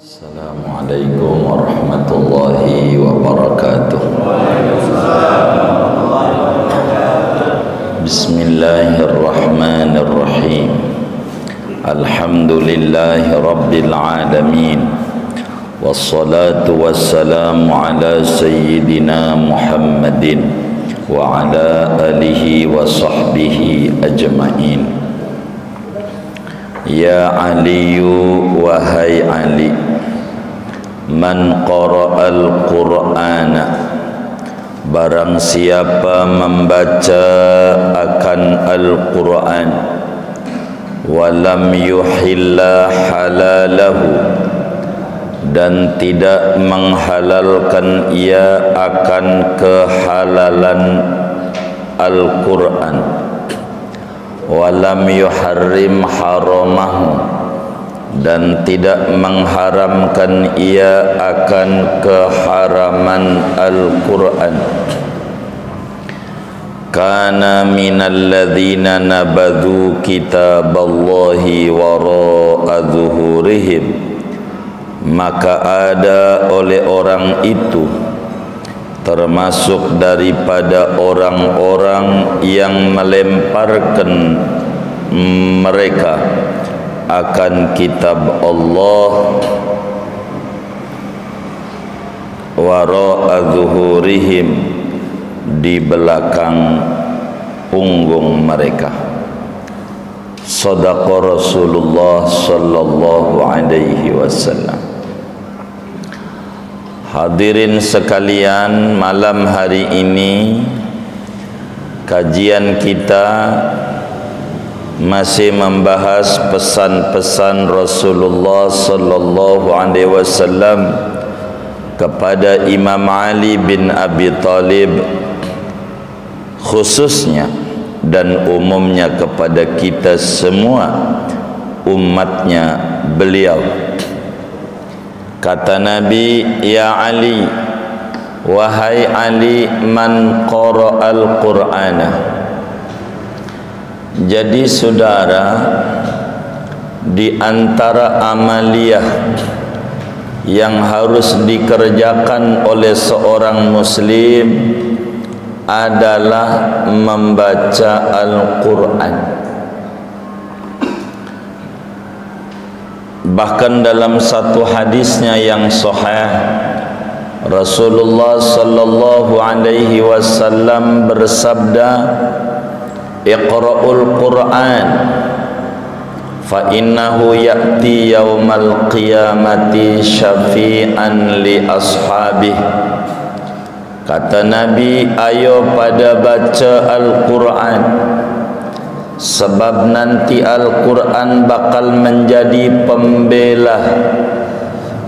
Assalamualaikum warahmatullahi wabarakatuh. Bismillahirrahmanirrahim. Alhamdulillahi rabbil alamin. Wassalatu wassalamu ala sayyidina Muhammadin wa ala alihi wa sahbihi ajma'in. Ya Aliyu, wahai Ali, man qara'al Qur'ana, barang siapa membaca akan Al-Quran, walam yuhilla halalahu, dan tidak menghalalkan ia akan kehalalan Al-Quran, walam yuharrim haramahu, dan tidak mengharamkan ia akan keharaman Al-Quran, kana minal ladzina nabadhu kitaballahi wara'a zuhurihim, maka ada oleh orang itu, termasuk daripada orang-orang yang melemparkan mereka akan kitab Allah wara'a zuhurihim, di belakang punggung mereka. Shadaqa Rasulullah sallallahu alaihi wasallam. Hadirin sekalian, malam hari ini kajian kita masih membahas pesan-pesan Rasulullah sallallahu alaihi wasallam kepada Imam Ali bin Abi Thalib khususnya dan umumnya kepada kita semua umatnya beliau. Kata Nabi, ya Ali, wahai Ali, man qara'al Qur'ana. Jadi saudara, di antara amaliyah yang harus dikerjakan oleh seorang muslim adalah membaca Al-Quran. Bahkan dalam satu hadisnya yang sahih, Rasulullah sallallahu alaihi wasallam bersabda, Iqra'ul Qur'an fa innahu ya'ti yaumal qiyamati syafi'an li ashabih. Kata Nabi, ayo pada baca Al-Quran, sebab nanti Al-Quran bakal menjadi pembela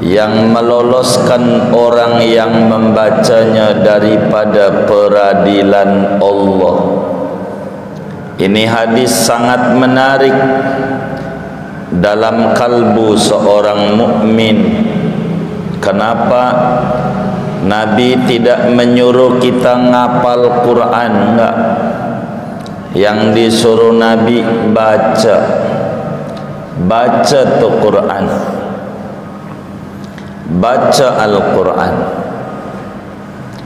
yang meloloskan orang yang membacanya daripada peradilan Allah. Ini hadis sangat menarik dalam kalbu seorang mukmin. Kenapa? Nabi tidak menyuruh kita ngapal Quran, enggak. Yang disuruh Nabi baca tuh Quran, baca Al-Quran.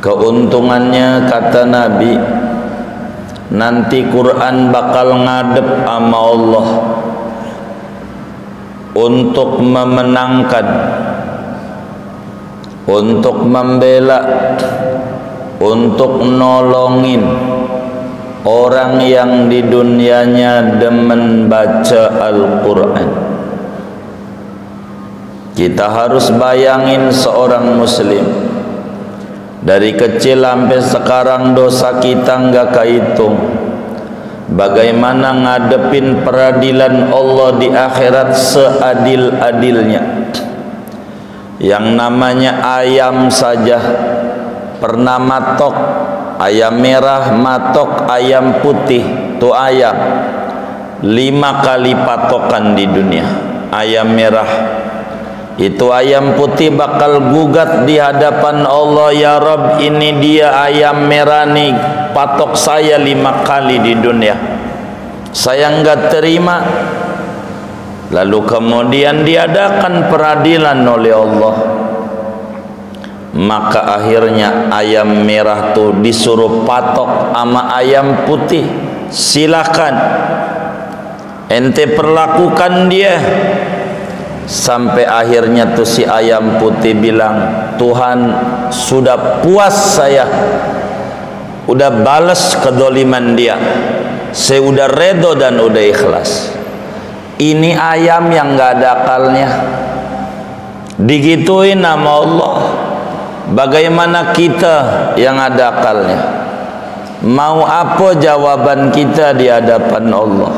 Keuntungannya kata Nabi, nanti Quran bakal ngadep sama Allah untuk memenangkan, untuk membela, untuk nolongin orang yang di dunianya demen baca Al-Quran. Kita harus bayangin seorang muslim, dari kecil sampai sekarang dosa kita enggak kehitung. Bagaimana ngadepin peradilan Allah di akhirat seadil-adilnya. Yang namanya ayam saja pernah matok, ayam merah matok ayam putih, tuh ayam 5 kali patokan di dunia. Ayam merah itu, ayam putih bakal gugat di hadapan Allah, ya Rabb, ini dia ayam merah nih, patok saya 5 kali di dunia, saya enggak terima. lalu kemudian diadakan peradilan oleh Allah, maka akhirnya ayam merah tuh disuruh patok sama ayam putih. Silakan ente perlakukan dia. Sampai akhirnya tuh si ayam putih bilang, Tuhan sudah puas saya, udah balas kedoliman dia, saya udah redo dan udah ikhlas. Ini ayam yang gak ada akalnya digituin nama Allah. Bagaimana kita yang ada akalnya? Mau apa jawaban kita di hadapan Allah?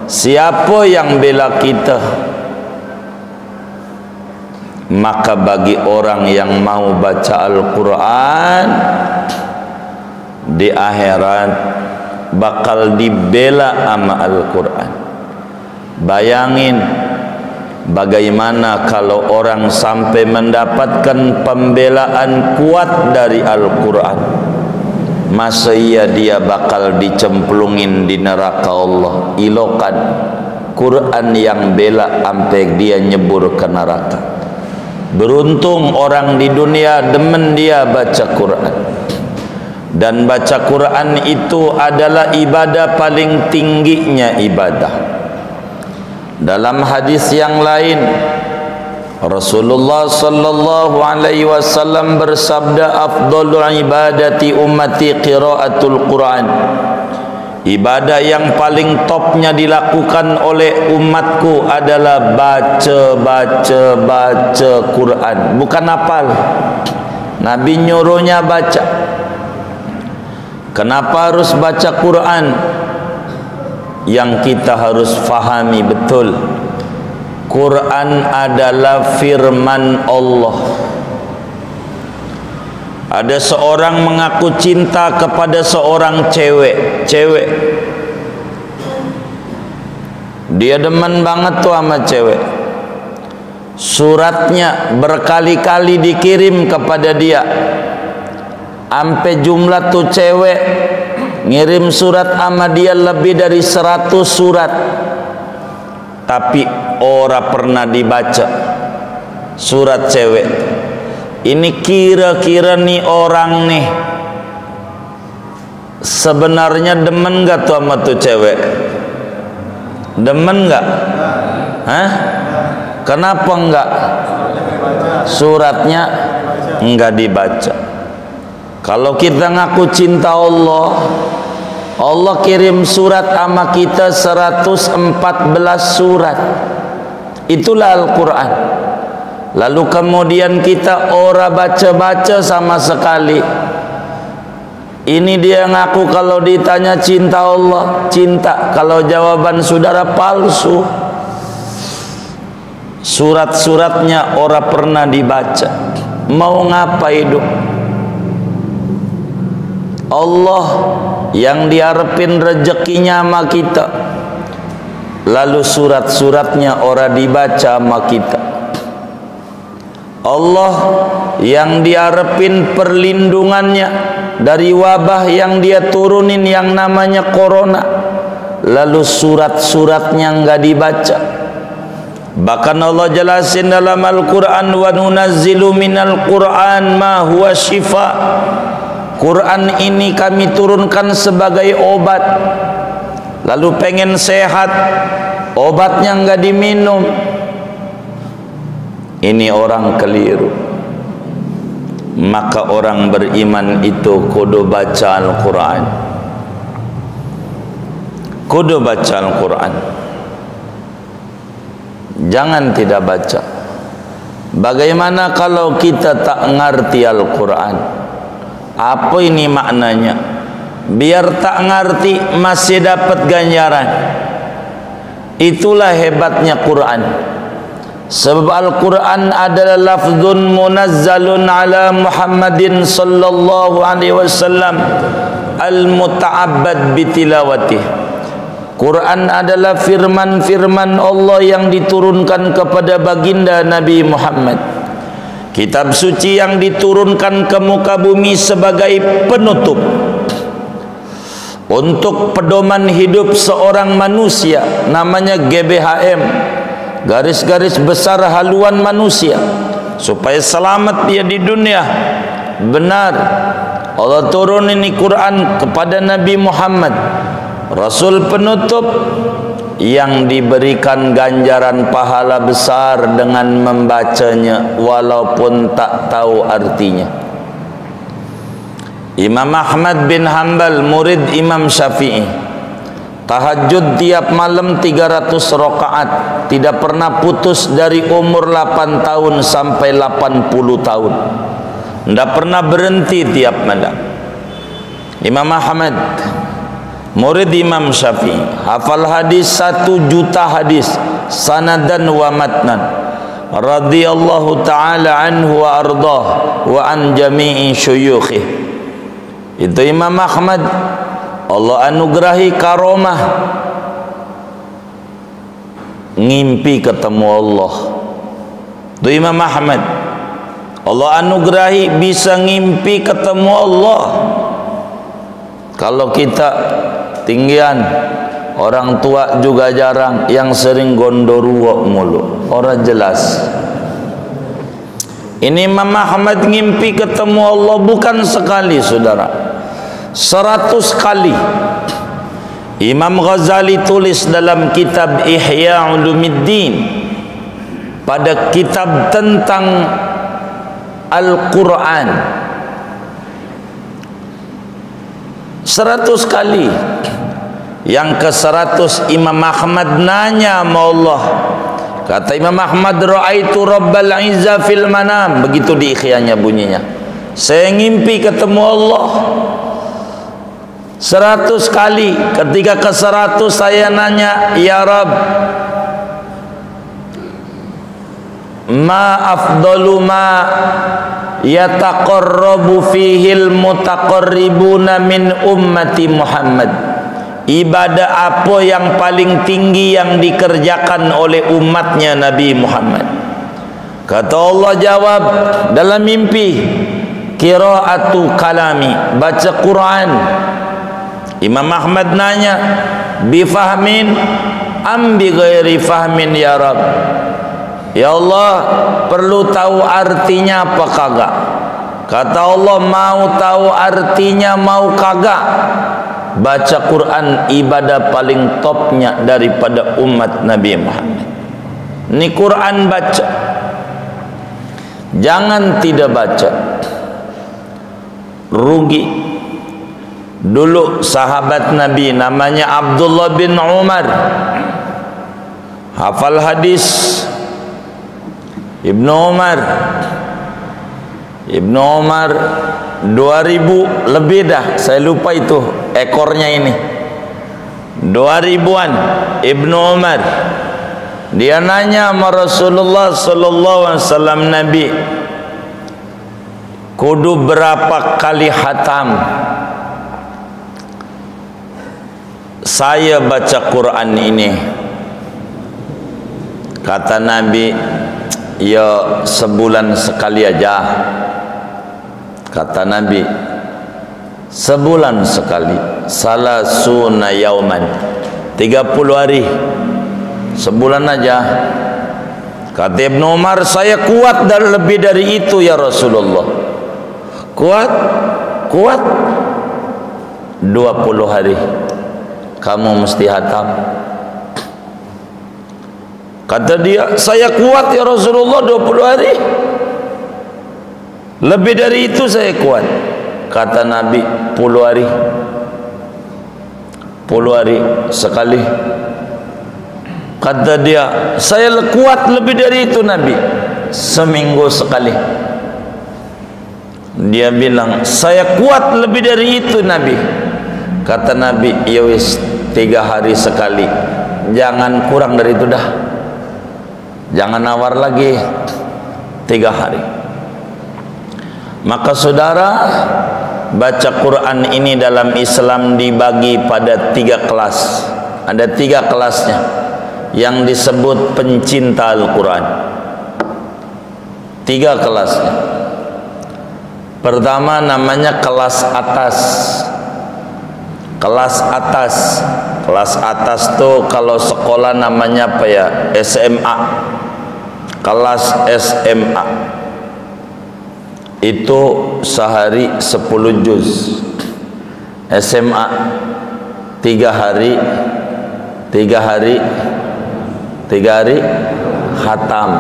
Siapa yang bela kita? Maka bagi orang yang mau baca Al-Quran, di akhirat bakal dibela sama Al-Quran. Bayangin bagaimana kalau orang sampai mendapatkan pembelaan kuat dari Al-Quran. Masa iya dia bakal dicemplungin di neraka Allah? Ilokan Quran yang bela sampai dia nyebur ke neraka. Beruntung orang di dunia demen dia baca Quran. Dan baca Quran itu adalah ibadah paling tingginya ibadah. Dalam hadis yang lain, Rasulullah sallallahu alaihi wasallam bersabda, afdhalu ibadati ummati qiraatul Quran. Ibadah yang paling topnya dilakukan oleh umatku adalah baca Quran. Bukan hafal. Nabi nyuruhnya baca. Kenapa harus baca Quran? Yang kita harus fahami betul, Quran adalah firman Allah. Ada seorang mengaku cinta kepada seorang cewek. Dia demen banget tuh sama cewek. Suratnya berkali-kali dikirim kepada dia. Sampai jumlah tuh cewek ngirim surat sama dia lebih dari 100 surat. Tapi ora pernah dibaca surat cewek. Ini kira-kira nih orang nih sebenarnya demen gak tuh sama tuh cewek? Demen gak? Hah? Kenapa enggak? Suratnya enggak dibaca. Kalau kita ngaku cinta Allah, Allah kirim surat sama kita 114 surat. Itulah Al-Quran. Lalu kemudian kita ora baca-baca sama sekali. Ini dia ngaku kalau ditanya cinta Allah, cinta. Kalau jawaban saudara palsu. Surat-suratnya ora pernah dibaca. Mau ngapa hidup? Allah yang diharapin rezekinya sama kita, lalu surat-suratnya ora dibaca sama kita. Allah yang diharapin perlindungannya dari wabah yang dia turunin yang namanya corona, lalu surat-suratnya enggak dibaca. Bahkan Allah jelasin dalam Al-Quran, wa nunazzilu minal Quran ma huwa syifa. Quran ini kami turunkan sebagai obat. Lalu pengen sehat, obatnya enggak diminum. Ini orang keliru. Maka orang beriman itu kudu baca Al-Quran. Kudu baca Al-Quran. Jangan tidak baca. Bagaimana kalau kita tak ngerti Al-Quran? Apa ini maknanya? Biar tak ngerti masih dapat ganjaran. Itulah hebatnya Quran. Sebab Al-Quran adalah lafzun munazzalun ala Muhammadin sallallahu alaihi wasallam al-muta'abbad bitilawatih. Quran adalah firman-firman Allah yang diturunkan kepada baginda Nabi Muhammad. Kitab suci yang diturunkan ke muka bumi sebagai penutup untuk pedoman hidup seorang manusia, namanya GBHM, garis-garis besar haluan manusia supaya selamat dia di dunia. Benar, Allah turun ini Quran kepada Nabi Muhammad, Rasul penutup yang diberikan ganjaran pahala besar dengan membacanya walaupun tak tahu artinya. Imam Ahmad bin Hanbal, murid Imam Syafi'i, tahajud tiap malam 300 rakaat, tidak pernah putus dari umur 8 tahun sampai 80 tahun. Tidak pernah berhenti tiap malam. Imam Ahmad, murid Imam Syafi'i, hafal hadis 1 juta hadis sanadan wa matnan, radhiyallahu ta'ala anhu wa ardah wa an jami'i syuyukhi. Itu Imam Ahmad, Allah anugerahi karomah ngimpi ketemu Allah. Itu Imam Ahmad, Allah anugerahi bisa ngimpi ketemu Allah. Kalau kita tinggian, orang tua juga jarang, yang sering gondoruo mulu, orang jelas. Ini Imam Ahmad ngimpi ketemu Allah bukan sekali, saudara, 100 kali. Imam Ghazali tulis dalam kitab Ihya Ulumuddin, pada kitab tentang Al-Quran, 100 kali. Yang ke-100 Imam Ahmad nanya sama Allah. Kata Imam Ahmad, ra'aitu Rabbal Izza fil manam. Begitu di Ihyanya bunyinya, saya ngimpi ketemu Allah 100 kali. Ketika ke-100 saya nanya, ya Rabb, ma afdalu ma yataqarrabu fihil mutaqarribuna min ummati Muhammad. Ibadah apa yang paling tinggi yang dikerjakan oleh umatnya Nabi Muhammad? Kata Allah jawab dalam mimpi, qiraatu kalami, baca Quran. Imam Ahmad nanya, bifahmin am bi ghairi fahmin ya Rabb? Ya Allah, perlu tahu artinya apa kagak? Kata Allah, mau tahu artinya mau kagak? Baca Quran ibadah paling topnya daripada umat Nabi Muhammad. Ini Quran baca, jangan tidak baca, rugi. Dulu sahabat Nabi namanya Abdullah bin Umar, hafal hadis Ibnu Umar 2000 lebih dah, saya lupa itu ekornya ini, 2000-an. Ibnu Umar dia nanya sama Rasulullah sallallahu alaihi wasallam, Nabi, kudu berapa kali khatam saya baca Quran ini? Kata Nabi, ya sebulan sekali aja. Kata Nabi, sebulan sekali, salasuna yauman, 30 hari, sebulan aja. Kata Ibnu Umar, saya kuat dan lebih dari itu ya Rasulullah. Kuat 20 hari kamu mesti hatam. Kata dia, saya kuat ya Rasulullah 20 hari, lebih dari itu saya kuat. Kata Nabi, 10 hari sekali. Kata dia, saya kuat lebih dari itu Nabi, seminggu sekali. Dia bilang, saya kuat lebih dari itu Nabi. Kata Nabi, ya wis, 3 hari sekali, jangan kurang dari itu dah, jangan nawar lagi, 3 hari. Maka saudara, baca Quran ini dalam Islam dibagi pada 3 kelas. Ada 3 kelasnya yang disebut pencinta Al-Quran. 3 kelasnya. Pertama namanya kelas atas. kelas atas. Kelas atas tuh kalau sekolah namanya apa ya? SMA. Kelas SMA itu sehari 10 juz. SMA 3 hari khatam.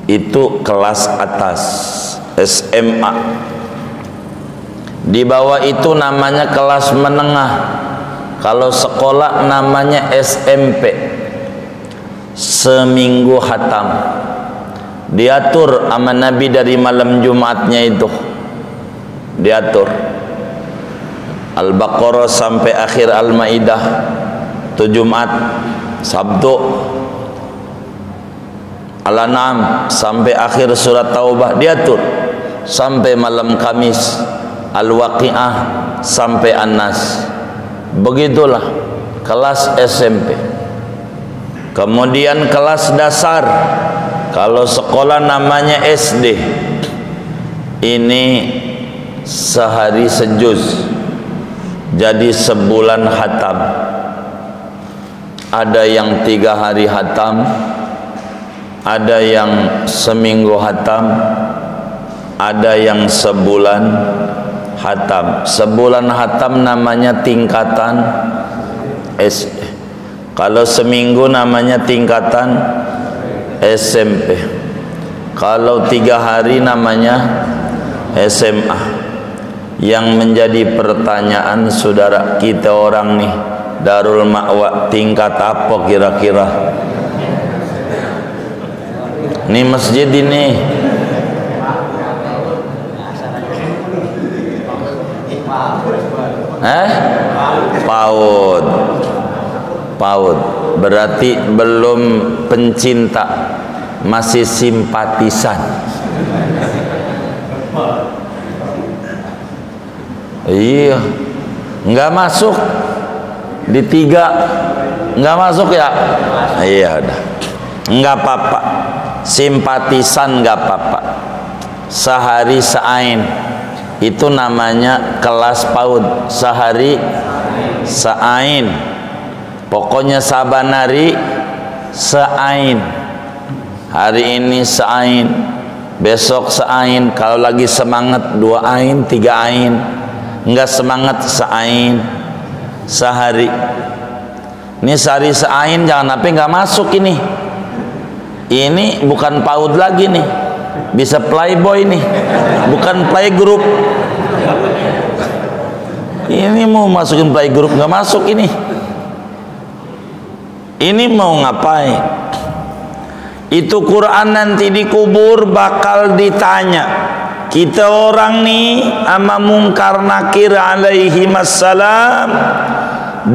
Itu kelas atas SMA. Di bawah itu namanya kelas menengah. Kalau sekolah namanya SMP. Seminggu khatam. Diatur sama Nabi dari malam Jumatnya itu. Diatur Al-Baqarah sampai akhir Al-Maidah. Itu Jumat. Sabtu Al-An'am sampai akhir surat Taubah diatur. Sampai malam Kamis Al-Waqi'ah sampai An-Nas. Begitulah kelas SMP. Kemudian kelas dasar. Kalau sekolah namanya SD. Ini sehari sejuz. Jadi sebulan khatam. Ada yang 3 hari khatam, ada yang seminggu khatam, ada yang sebulan khatam. Sebulan khatam namanya tingkatan SD. Kalau seminggu namanya tingkatan SMP. Kalau 3 hari namanya SMA. Yang menjadi pertanyaan saudara kita orang nih, Darul Ma'wa tingkat apa kira-kira? Ini masjid ini PAUD. PAUD berarti belum pencinta, masih simpatisan. Iya, nggak masuk di 3, nggak masuk ya. Iya udah, nggak apa-apa, simpatisan nggak apa-apa. Sehari seain itu namanya kelas PAUD. Sehari seain, pokoknya saban hari seain. Hari ini seain, besok seain. Kalau lagi semangat 2 ain, 3 ain. Enggak semangat seain sehari. Ini sehari seain jangan sampai nggak masuk ini. Ini bukan PAUD lagi nih. Bisa playboy nih. Bukan playgroup. Ini mau masukin playgroup nggak masuk ini. Ini mau ngapain? Itu Quran nanti dikubur bakal ditanya. Kita orang nih sama Munkar Nakir alaihi wassalam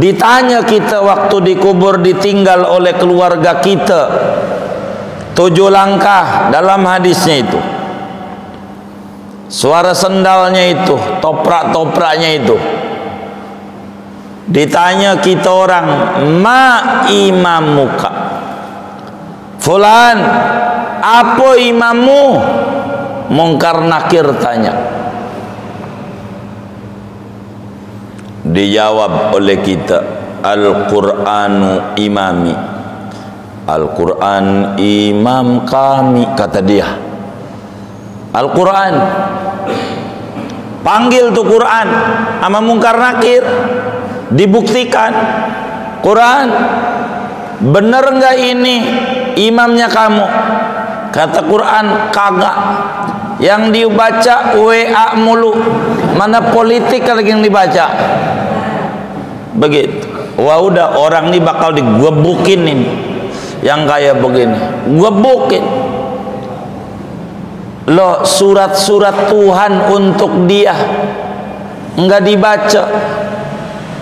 ditanya kita waktu dikubur, ditinggal oleh keluarga kita 7 langkah dalam hadisnya itu. Suara sendalnya itu, toprak-topraknya itu. Ditanya kita orang, ma imamuka? Fulan, apa imammu? Munkar Nakir tanya. Dijawab oleh kita, Al-Qur'anu imami. Al-Quran imam kami, kata dia. Al-Quran. Panggil tuh Quran sama Munkar Nakir, dibuktikan Quran bener nggak ini imamnya kamu? Kata Quran, kagak. Yang dibaca WA mulu. Mana politik lagi yang dibaca? Begitu. Wah udah, orang ini bakal digebukin ini. Yang kayak begini, gebukin. Loh, surat-surat Tuhan untuk dia enggak dibaca.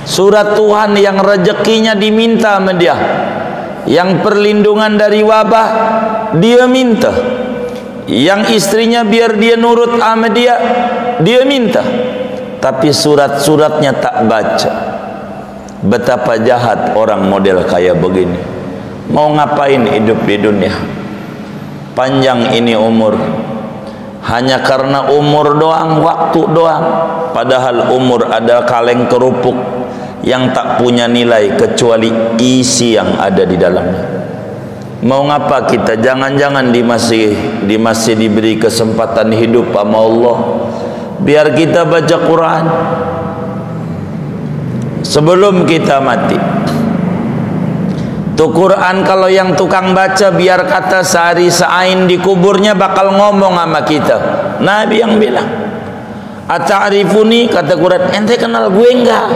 Surat Tuhan yang rezekinya diminta sama dia, yang perlindungan dari wabah dia minta, yang istrinya biar dia nurut sama dia minta, tapi surat-suratnya tak baca. Betapa jahat orang model kayak begini. Mau ngapain hidup di dunia? Panjang ini umur hanya karena umur doang, waktu doang. padahal umur ada kaleng kerupuk yang tak punya nilai kecuali isi yang ada di dalamnya. Mau ngapa kita? Jangan-jangan di masih diberi kesempatan hidup sama Allah biar kita baca Quran sebelum kita mati. Tuh Quran kalau yang tukang baca biar kata sehari seain di kuburnya bakal ngomong sama kita. Nabi yang bilang, "Ata'rifuni," kata Quran, "ente kenal gue enggak?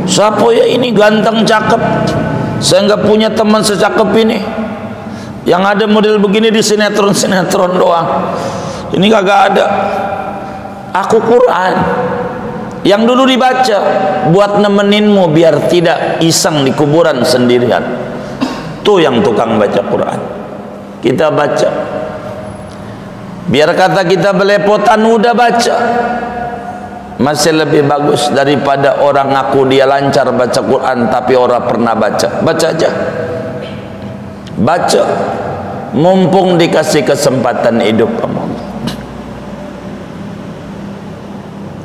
Siapa ya ini ganteng cakep? Saya enggak punya teman secakep ini. Yang ada model begini di sinetron-sinetron doang. Ini kagak ada. Aku Quran yang dulu dibaca buat nemeninmu biar tidak iseng di kuburan sendirian." Tuh yang tukang baca Quran. Kita baca biar kata kita belepotan udah baca. Masih lebih bagus daripada orang ngaku dia lancar baca Quran tapi orang pernah baca. Baca aja. Baca mumpung dikasih kesempatan hidup kamu.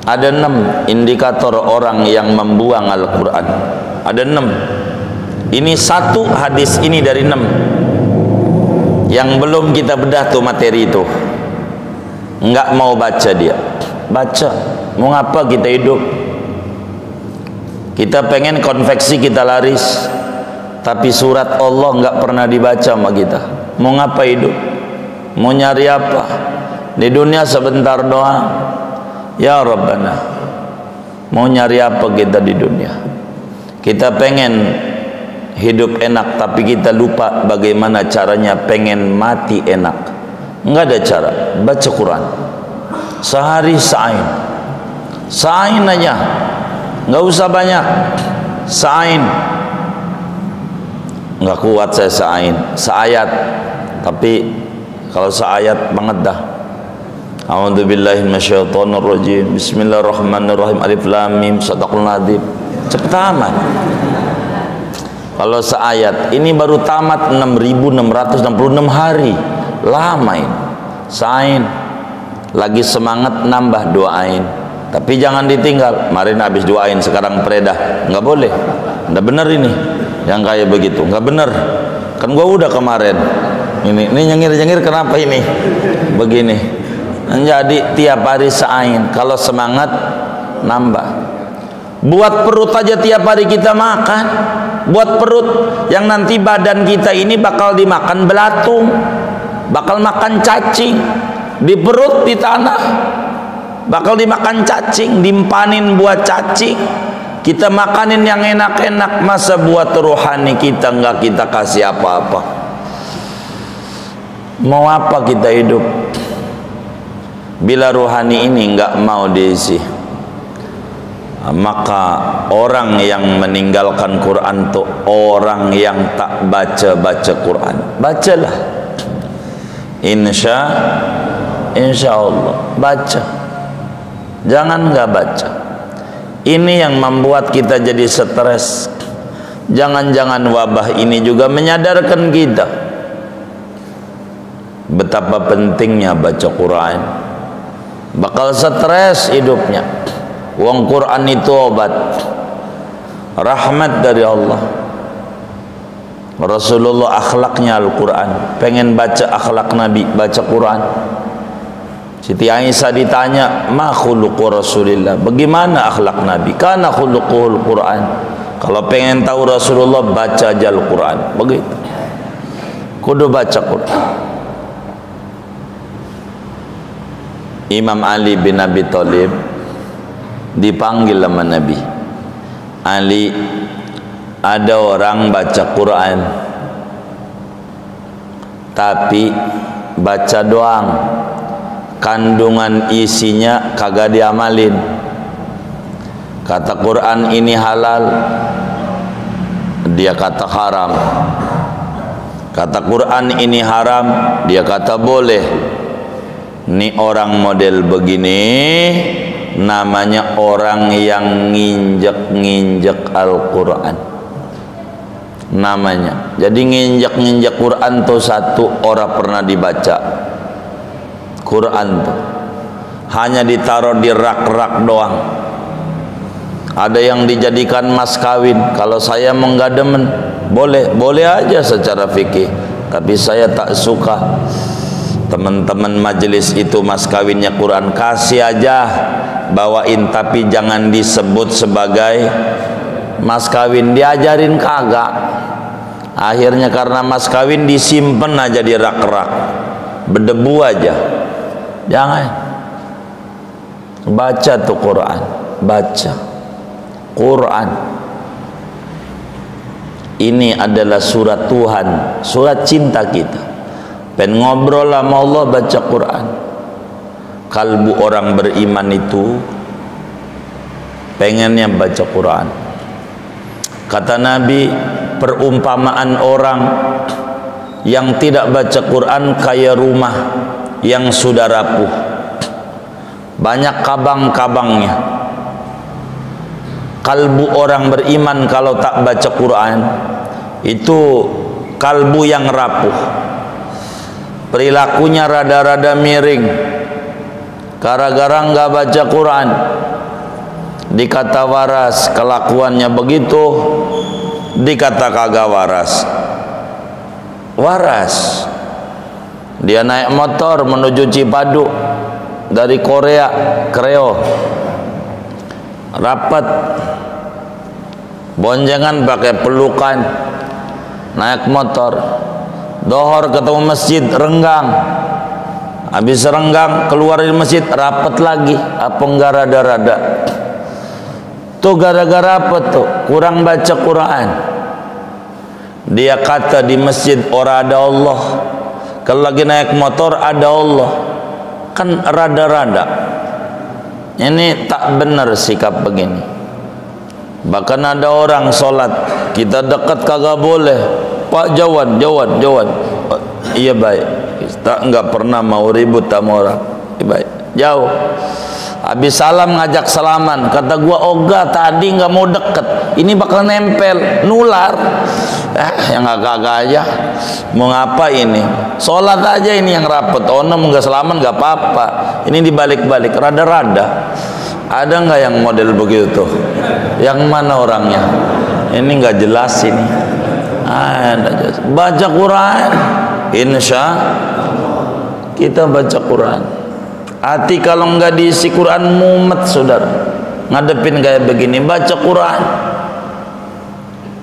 Ada 6 indikator orang yang membuang Al-Quran. Ada 6. Ini satu hadis ini dari 6 yang belum kita bedah tuh materi itu. Enggak mau baca dia. Baca. Mau ngapa kita hidup? Kita pengen konveksi kita laris, tapi surat Allah enggak pernah dibaca sama kita. Mau ngapa hidup? Mau nyari apa? Di dunia sebentar doang. Ya Rabbana, mau nyari apa kita di dunia? Kita pengen hidup enak, tapi kita lupa bagaimana caranya pengen mati enak. Enggak ada cara. Baca Quran sehari sa'in aja, enggak usah banyak. Sa'in enggak kuat saya sa'in, seayat. Tapi kalau seayat banget dah. A'udzubillahi minasyaitonirrajim. Bismillahirrahmanirrahim. Alif lam mim. Shadaqal nadzim. Cepet amat. Kalau seayat ini baru tamat 6.666 hari. Lama ini. Sain. Lagi semangat nambah doain. Tapi jangan ditinggal. Kemarin habis doain, sekarang predah. Enggak boleh. Enggak benar ini. Yang kayak begitu. Enggak benar. Kan gua udah kemarin. Ini nyengir-nyengir kenapa ini? Begini. Jadi tiap hari sain, kalau semangat nambah. Buat perut aja tiap hari kita makan. Buat perut yang nanti badan kita ini bakal dimakan belatung, bakal makan cacing di perut, di tanah bakal dimakan cacing, dimpanin buat cacing. Kita makanin yang enak-enak, masa buat rohani kita enggak kita kasih apa-apa? Mau apa kita hidup bila rohani ini enggak mau diisi? Maka orang yang meninggalkan Quran itu orang yang tak baca Quran. Bacalah, insya Allah baca. Jangan enggak baca. Ini yang membuat kita jadi stres. Jangan-jangan wabah ini juga menyadarkan kita betapa pentingnya baca Quran. Bakal stres hidupnya. Wong Quran itu obat, rahmat dari Allah. Rasulullah akhlaknya Al-Quran. Pengen baca akhlak Nabi, baca Quran. Siti Aisyah ditanya, ma khuluqu Rasulillah, bagaimana akhlak Nabi? Kana khuluquhul Quran. Kalau pengen tahu Rasulullah, baca aja Al-Quran. Begitu. Kudu baca Quran. Imam Ali bin Abi Thalib dipanggil sama Nabi. Ali, ada orang baca Quran tapi baca doang, kandungan isinya kagak diamalin. Kata Quran ini halal, dia kata haram. Kata Quran ini haram, dia kata boleh. Ini orang model begini namanya orang yang nginjek-nginjek Al-Quran namanya. Jadi nginjek-nginjek Quran tuh satu, orang pernah dibaca Quran tuh, hanya ditaruh di rak-rak doang. Ada yang dijadikan mas kawin. Kalau saya menggademen, boleh aja secara fikih. Tapi saya tak suka teman-teman majelis itu mas kawinnya Quran. Kasih aja, bawain, tapi jangan disebut sebagai mas kawin. Diajarin kagak. Akhirnya karena mas kawin disimpan aja di rak-rak, berdebu aja. Jangan. Baca tuh Quran, baca Quran. Ini adalah surat Tuhan, surat cinta kita. Pengen ngobrol sama Allah, baca Quran. Kalbu orang beriman itu pengennya baca Quran. Kata Nabi, perumpamaan orang yang tidak baca Quran kayak rumah yang sudah rapuh, banyak kabang-kabangnya. Kalbu orang beriman kalau tak baca Quran itu kalbu yang rapuh, perilakunya rada-rada miring gara-gara nggak baca Quran. Dikata waras, kelakuannya begitu. Dikata kagak waras, waras. Dia naik motor menuju Cipadu dari Korea, Kreo, rapat, boncengan pakai pelukan, naik motor, dohor ketemu masjid, renggang. Habis renggang keluar dari masjid, rapat lagi. Apa enggak rada-rada? Tuh gara-gara apa tuh? Kurang baca Quran. Dia kata di masjid orang ada Allah, kalau lagi naik motor ada Allah. Kan rada-rada. Ini tak benar sikap begini. Bahkan ada orang sholat, kita dekat kagak boleh. Pak jawab. Oh, iya baik. Kita enggak pernah mau ribut sama orang. Iya baik. Jauh. Habis salam ngajak salaman, kata gua oga tadi nggak mau deket, ini bakal nempel, nular. Yang agak-agak aja, mau ngapa ini? Sholat aja ini yang rapet. Onom nggak salaman nggak apa-apa. Ini dibalik-balik, rada-rada. Ada nggak yang model begitu? Yang mana orangnya? Ini nggak jelas ini. Ada jelas. Baca Quran, insya kita baca Quran. Hati kalau enggak diisi Quran mumet, saudara. Ngadepin kayak begini, baca Quran.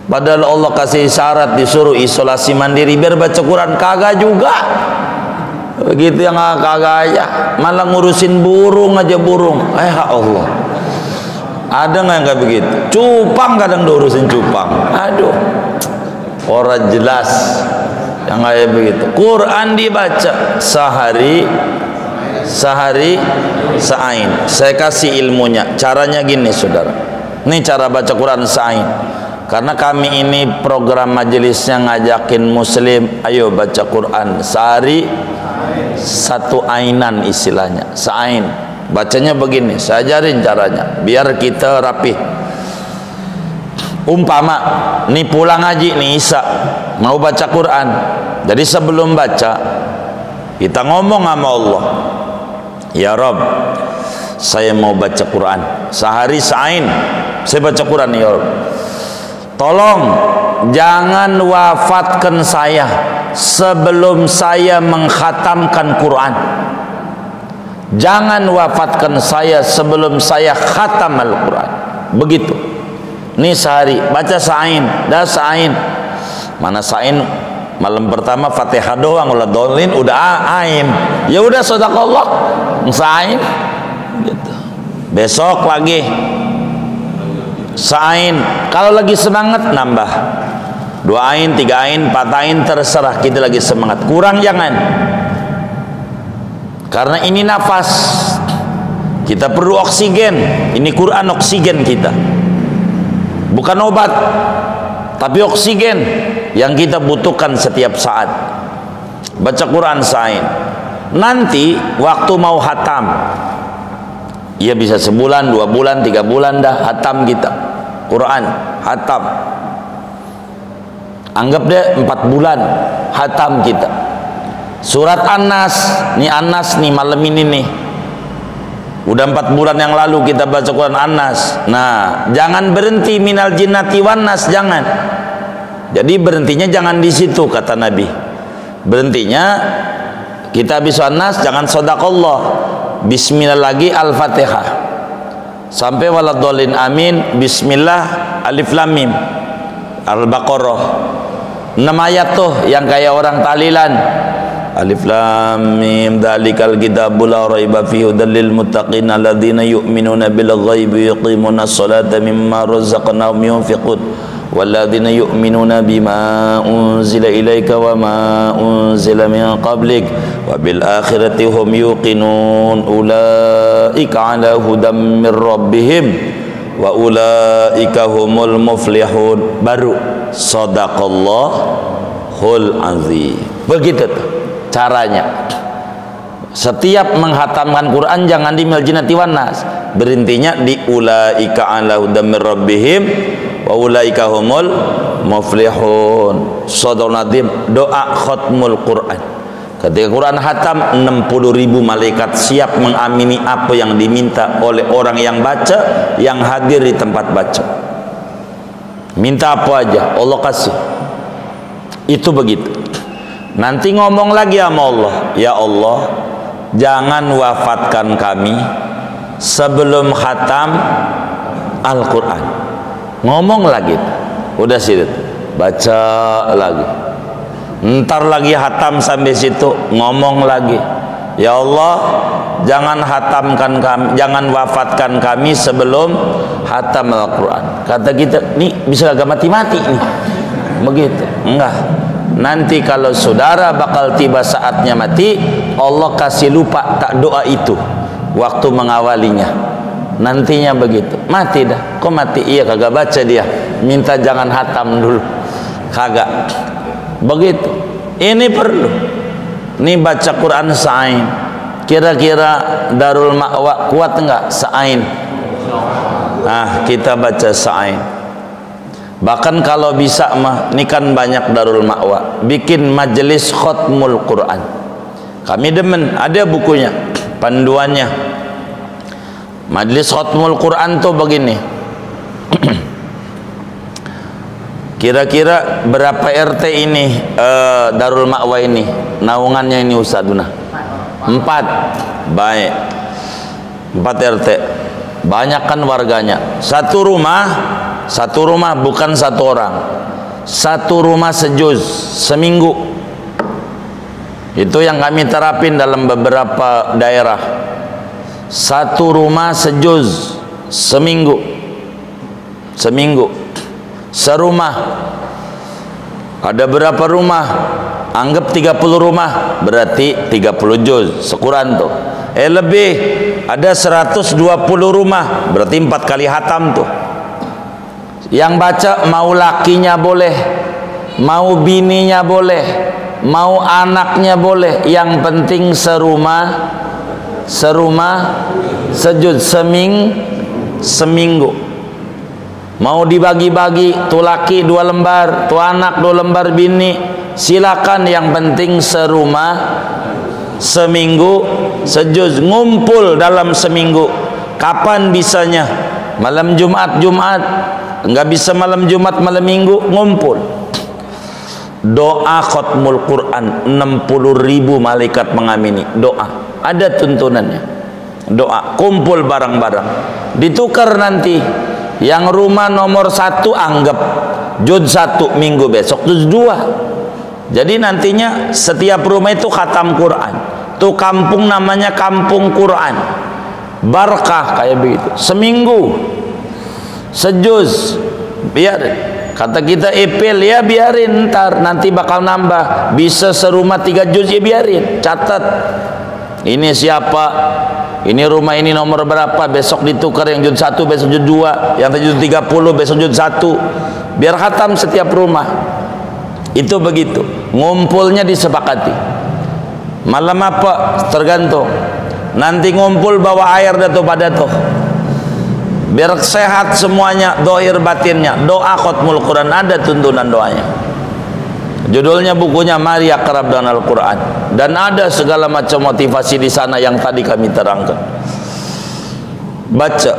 Padahal Allah kasih syarat, disuruh isolasi mandiri biar baca Quran, kagak juga. Begitu yang kagak aja, malah ngurusin burung aja burung. Allah. Ada nggak yang kayak begitu? Cupang kadang diurusin cupang. Aduh. Orang jelas yang kayak begitu. Quran dibaca sehari sa'ain. Saya kasih ilmunya. Caranya gini, saudara. Ini cara baca Quran sa'ain. Karena kami ini program majelisnya ngajakin muslim, ayo baca Quran sehari satu ainan istilahnya. Sa'ain. Bacanya begini, saya ajarin caranya biar kita rapih. Umpama nih pulang haji nih Isa mau baca Quran. Jadi sebelum baca kita ngomong sama Allah, ya Rob, saya mau baca Quran sehari sa'ain, saya baca Quran ya Rob, tolong jangan wafatkan saya sebelum saya mengkhatamkan Quran. Jangan wafatkan saya sebelum saya khatam Al-Quran. Begitu. Ini sehari baca sa'ain, dah sa'ain. Mana sa'ain malam pertama Fatihah doang, ulah dolin udah aim. Ya udah sedekah sa'ain gitu. Besok lagi sa'ain. Kalau lagi semangat nambah 2 ain, 3 ain, 4 ain, terserah kita lagi semangat. Kurang jangan. Karena ini nafas. Kita perlu oksigen. Ini Quran oksigen kita. Bukan obat, tapi oksigen yang kita butuhkan setiap saat. Baca Quran sa'ain. Nanti waktu mau hatam, ya bisa sebulan, 2 bulan, 3 bulan dah hatam kita Quran, hatam. Anggap deh 4 bulan hatam kita. Surat An-Nas nih malam ini nih. Udah 4 bulan yang lalu kita baca Quran An-Nas. Nah, jangan berhenti minal jinnati wan nas, jangan. Jadi berhentinya jangan di situ kata Nabi. Berhentinya kita habis An-Nas jangan shadaqallah. Bismillah lagi Al-Fatihah. Sampai waladhdallin amin, bismillah alif lam mim. Al-Baqarah. 6 ayat tuh yang kayak orang tahlilan. Alif lam mim dzalikal kitabul la raiba fihi hudal lil muttaqin alladzina yu'minuna bil ghaibi yuqimuna sholata mimma razaqnahum yunfiqun walladzina yu'minuna bima unzila ilaika wa ma unzila min qablik wa bil akhirati hum yuqinun ulaika ala hudam mir rabbihim wa ulaika humul muflihun. Baru shadaqallahul azim. Begitu tuh caranya. Setiap menghatamkan Quran jangan di minal jinnati wan nas, berhentinya di ulaika ala hudam mir rabbihim wa ulaika humul muflihun. Shadaqallahul azim, doa khatmul Quran. Ketika Quran hatam, 60.000 malaikat siap mengamini apa yang diminta oleh orang yang baca, yang hadir di tempat baca. Minta apa aja Allah kasih. Itu begitu. Nanti ngomong lagi sama Allah, ya Allah, jangan wafatkan kami sebelum khatam Al-Quran. Ngomong lagi, udah situ, baca lagi. Ntar lagi khatam sampai situ, ngomong lagi, ya Allah, jangan khatamkan kami, jangan wafatkan kami sebelum khatam Al-Quran. Kata kita, nih bisa agak mati-mati nih, begitu? Enggak. Nanti kalau saudara bakal tiba saatnya mati, Allah kasih lupa tak doa itu waktu mengawalinya. Nantinya begitu, mati dah. Kok mati? Iya kagak baca dia, minta jangan hatam dulu, kagak. Begitu. Ini perlu. Ini baca Quran sa'ain. Kira-kira Darul Ma'wa kuat enggak sa'ain? Nah, kita baca sa'ain. Bahkan kalau bisa mah, ini kan banyak Darul Ma'wa bikin majelis khatmul Quran. Kami demen, ada bukunya, panduannya. Majelis khatmul Quran tuh begini. Kira-kira berapa RT ini Darul Ma'wa ini? Naungannya ini Ustaduna? 4. Baik. 4 RT. Banyak kan warganya. Satu rumah bukan satu orang, satu rumah sejuz seminggu. Itu yang kami terapin dalam beberapa daerah. Satu rumah sejuz seminggu, serumah. Ada berapa rumah? Anggap 30 rumah, berarti 30 juz sekuran tuh. Lebih, ada 120 rumah, berarti 4 kali hatam tuh. Yang baca mau lakinya boleh, mau bininya boleh, mau anaknya boleh. Yang penting serumah sejud seminggu. Mau dibagi-bagi, tuh laki 2 lembar, tuh anak 2 lembar, bini silakan. Yang penting serumah seminggu sejud, ngumpul dalam seminggu. Kapan bisanya? Malam Jumat, enggak bisa malam Jumat, malam Minggu, ngumpul. Doa khatmul Quran, 60.000 malaikat mengamini. Doa, ada tuntunannya. Doa, kumpul barang-barang, ditukar nanti. Yang rumah nomor 1 anggap juz 1, minggu besok juz 2. Jadi nantinya setiap rumah itu khatam Quran. Tuh kampung namanya kampung Quran. Barakah kayak begitu. Seminggu sejuz, biar kata kita epil ya, biarin, ntar nanti bakal nambah. Bisa serumah 3 juz ya biarin, catat ini siapa, ini rumah ini nomor berapa, besok ditukar yang juz 1 besok juz 2, yang juz 30 besok juz 1, biar khatam setiap rumah. Itu begitu, ngumpulnya disepakati. Malam apa tergantung, nanti ngumpul bawa air dah tuh pada tuh, biar sehat semuanya, dohir batinnya. Doa khatmul Quran, ada tuntunan doanya. Judulnya bukunya Mari Akrab dengan Al-Quran, dan ada segala macam motivasi di sana yang tadi kami terangkan. baca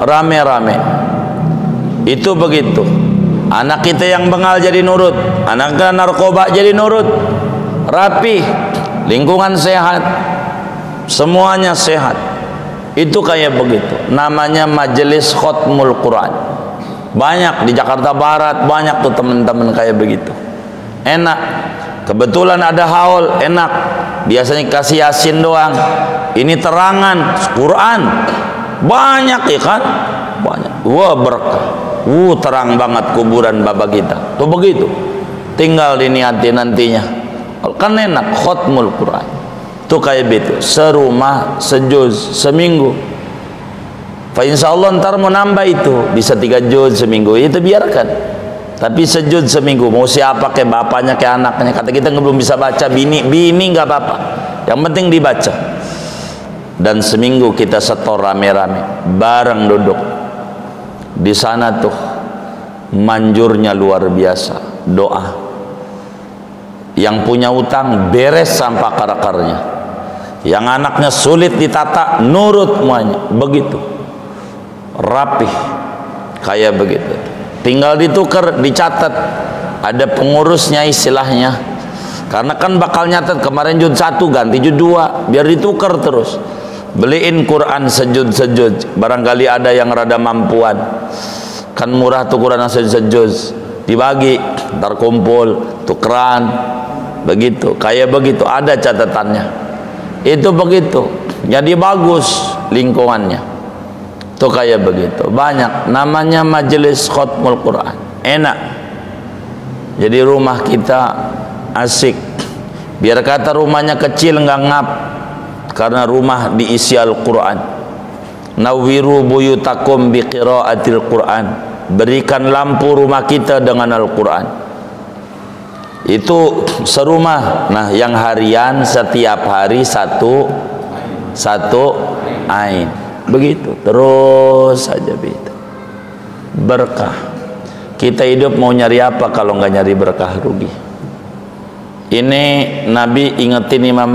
rame-rame. Itu begitu. Anak kita yang bengal jadi nurut, anak kita narkoba jadi nurut. Rapi, lingkungan sehat, semuanya sehat. Itu kayak begitu. Namanya majelis khotmul Quran. Banyak di Jakarta Barat, banyak tuh teman-teman kayak begitu. Enak. Kebetulan ada haul, enak. Biasanya kasih yasin doang. Ini terangan Quran. Banyak ya kan? Banyak. Wah, berkah. Terang banget kuburan bapak kita. Tuh begitu. Tinggal diniati nantinya. Kan enak khotmul Quran. Tuh kayak begitu. Serumah, sejuz, seminggu. Fa insyaallah ntar mau nambah itu, bisa 3 juz seminggu. Itu biarkan. Tapi sejud seminggu. Mau siapa, kayak bapaknya, kayak anaknya. Kata kita belum bisa baca, bini nggak apa-apa. Yang penting dibaca. Dan seminggu kita setor rame-rame, bareng duduk. Di sana tuh manjurnya luar biasa. Doa. Yang punya utang beres sampai akar-akarnya. Yang anaknya sulit ditata, nurut semuanya. Begitu. Rapih. Kayak begitu. Tinggal ditukar, dicatat. Ada pengurusnya istilahnya. Karena kan bakal nyatat kemarin juz 1 ganti juz 2, biar ditukar terus. Beliin Quran sejud-sejud. Barangkali ada yang rada mampuan. Kan murah tuh Quran sejud. Dibagi, ntar kumpul, tukeran. Begitu, kayak begitu, ada catatannya. Itu begitu. Jadi bagus lingkungannya. Tuh kayak begitu. Banyak. Namanya majelis khotmul Quran. Enak. Jadi rumah kita asik. Biar kata rumahnya kecil nggak ngap. Karena rumah diisi Al-Quran. Nawwiru buyutakum biqiraatil Quran. Berikan lampu rumah kita dengan Al-Quran. Itu serumah. Nah, yang harian setiap hari satu ain. Begitu terus saja begitu. Berkah. Kita hidup mau nyari apa kalau nggak nyari berkah? Rugi. Ini Nabi ingetin Imam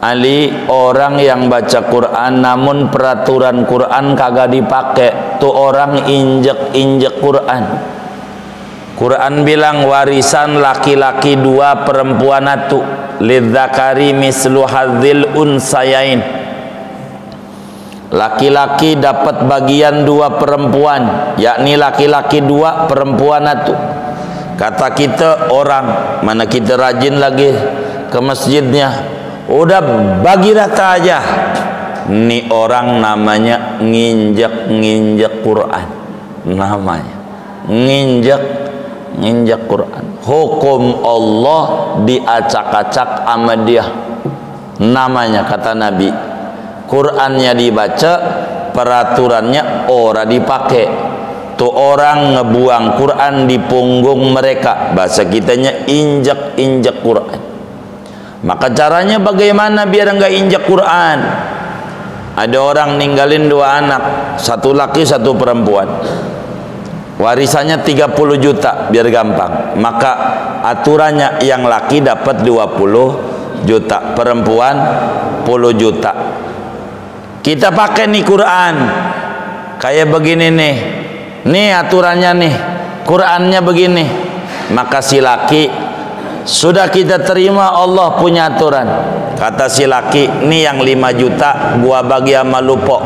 Ali orang yang baca Quran namun peraturan Quran kagak dipakai, tuh orang injek Quran. Quran bilang warisan laki-laki 2, perempuan 1. Lidzakari mislu hadzil unsayain. Laki-laki dapat bagian 2 perempuan, yakni laki-laki 2, perempuan 1. Kata kita orang, mana kita rajin lagi ke masjidnya, udah bagi rata aja. Ini orang namanya nginjek Quran. Namanya nginjek Quran. Hukum Allah diacak-acak sama dia. Namanya kata Nabi, Qurannya dibaca, peraturannya ora dipakai. Tuh orang ngebuang Quran di punggung mereka. Bahasa kitanya injek Quran. Maka caranya bagaimana biar enggak injek Quran? Ada orang ninggalin 2 anak, 1 laki 1 perempuan. Warisannya 30 juta biar gampang. Maka aturannya yang laki dapat 20 juta, perempuan 10 juta. Kita pakai nih Quran kayak begini nih. Nih aturannya nih. Qurannya begini. Maka si laki sudah kita terima, Allah punya aturan. Kata si laki, nih yang 5 juta gua bagi sama lupo.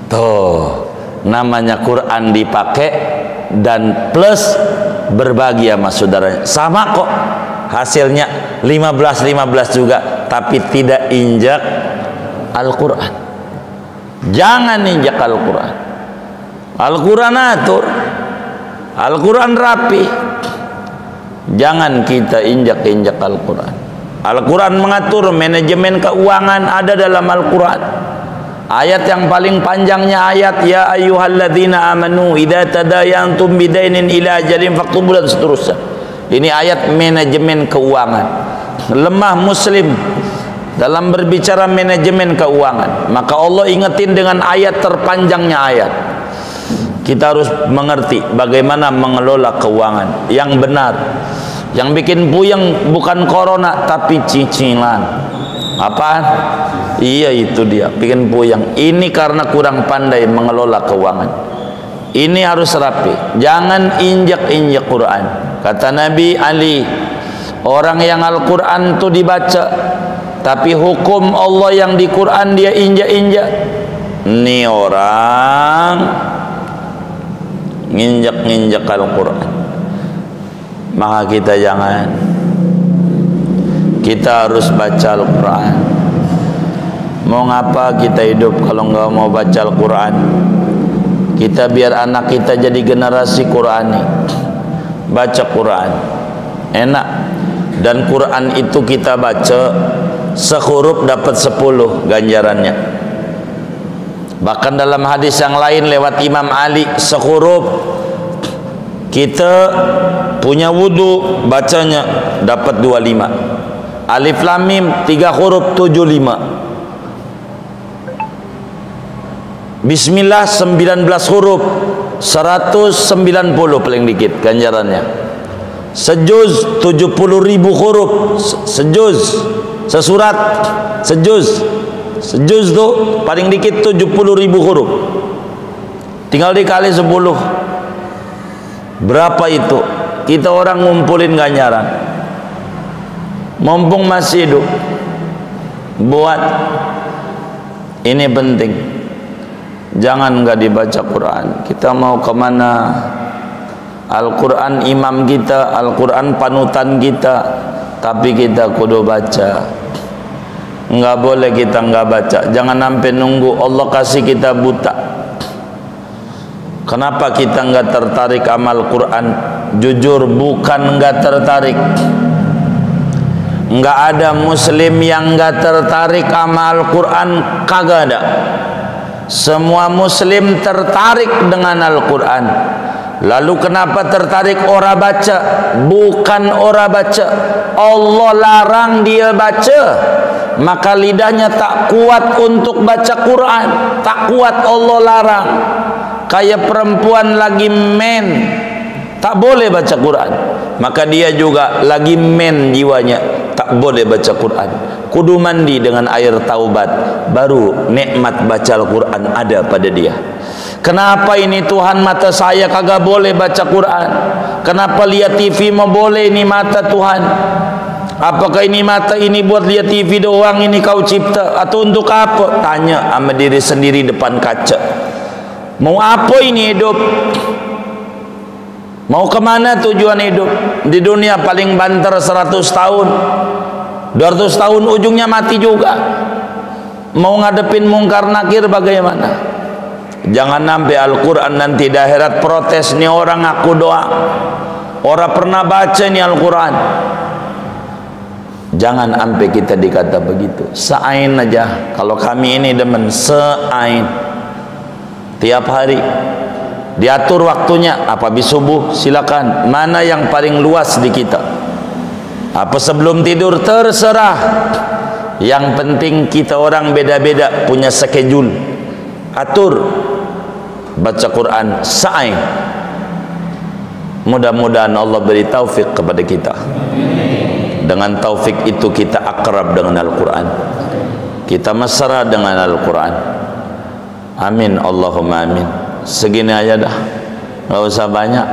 Tuh, namanya Quran dipakai dan plus berbagi sama saudaranya. Sama kok. Hasilnya 15 juga, tapi tidak injak Al-Quran. Jangan injak Al-Quran. Al-Quran atur. Al-Quran rapi. Jangan kita injak-injak Al-Quran. Al-Quran mengatur manajemen keuangan, ada dalam Al-Quran. Ayat yang paling panjangnya ayat ya ayyuhalladzina amanu idza tadayantum bidainin ila ajalin faktubu dan seterusnya. Ini ayat manajemen keuangan. Lemah muslim dalam berbicara manajemen keuangan, maka Allah ingetin dengan ayat terpanjangnya ayat. Kita harus mengerti bagaimana mengelola keuangan yang benar. Yang bikin puyeng bukan corona tapi cicilan. Apaan? Iya, itu dia, bikin puyeng. Ini karena kurang pandai mengelola keuangan. Ini harus rapi, jangan injak-injak Quran. Kata Nabi Ali, orang yang Al-Quran itu dibaca, tapi hukum Allah yang di Quran dia injak-injak. Ini orang nginjak-nginjak Al-Quran. Maka kita jangan. Kita harus baca Al-Quran. Mau ngapa kita hidup kalau nggak mau baca Al-Quran? Kita biar anak kita jadi generasi Qurani. Baca Quran enak. Dan Quran itu kita baca sehuruf dapat 10 ganjarannya. Bahkan dalam hadis yang lain lewat Imam Ali, sehuruf kita punya wudu bacanya dapat 25. Alif Lam Mim 3 huruf 75. Bismillah 19 huruf 190 paling dikit ganjarannya. Sejuz 70.000 huruf, sejuz sesurat, sejuz tuh paling dikit 70.000 huruf. Tinggal dikali 10. Berapa itu? Kita orang ngumpulin ganjaran. Mumpung masih hidup, buat. Ini penting. Jangan nggak dibaca Quran. Kita mau kemana? Al-Quran imam kita, Al-Quran panutan kita, tapi kita kudu baca. Nggak boleh kita nggak baca. Jangan sampai nunggu Allah kasih kita buta. Kenapa kita nggak tertarik amal Quran? Jujur bukan nggak tertarik. Nggak ada muslim yang nggak tertarik sama Al-Quran, kagak ada. Semua muslim tertarik dengan Al-Quran. Lalu kenapa tertarik? Ora baca. Bukan ora baca, Allah larang dia baca, maka lidahnya tak kuat untuk baca Quran. Tak kuat, Allah larang. Kayak perempuan lagi men, tak boleh baca Quran, maka dia juga lagi men jiwanya, tak boleh baca Quran. Kudu mandi dengan air taubat, baru nikmat baca Al-Quran ada pada dia. Kenapa ini Tuhan mata saya kagak boleh baca Quran? Kenapa lihat TV mau boleh ini mata Tuhan? Apakah ini mata ini buat lihat TV doang ini kau cipta atau untuk apa? Tanya sama diri sendiri depan kaca. Mau apa ini hidup? Mau kemana tujuan hidup? Di dunia paling banter 100 tahun, 200 tahun ujungnya mati juga. Mau ngadepin mungkar nakir bagaimana? Jangan sampai Al-Quran nanti di akhirat protes, nih orang aku doang, orang pernah baca nih Al-Quran. Jangan sampai kita dikata begitu. Seain aja. Kalau kami ini demen seain, tiap hari diatur waktunya. Apa habis subuh silakan, mana yang paling luas di kita, apa sebelum tidur terserah. Yang penting kita orang beda-beda punya schedule. Atur baca Quran sa'i. Mudah-mudahan Allah beri taufik kepada kita. Dengan taufik itu kita akrab dengan Al-Quran, kita mesra dengan Al-Quran. Amin Allahumma amin. Segini aja dah, nggak usah banyak.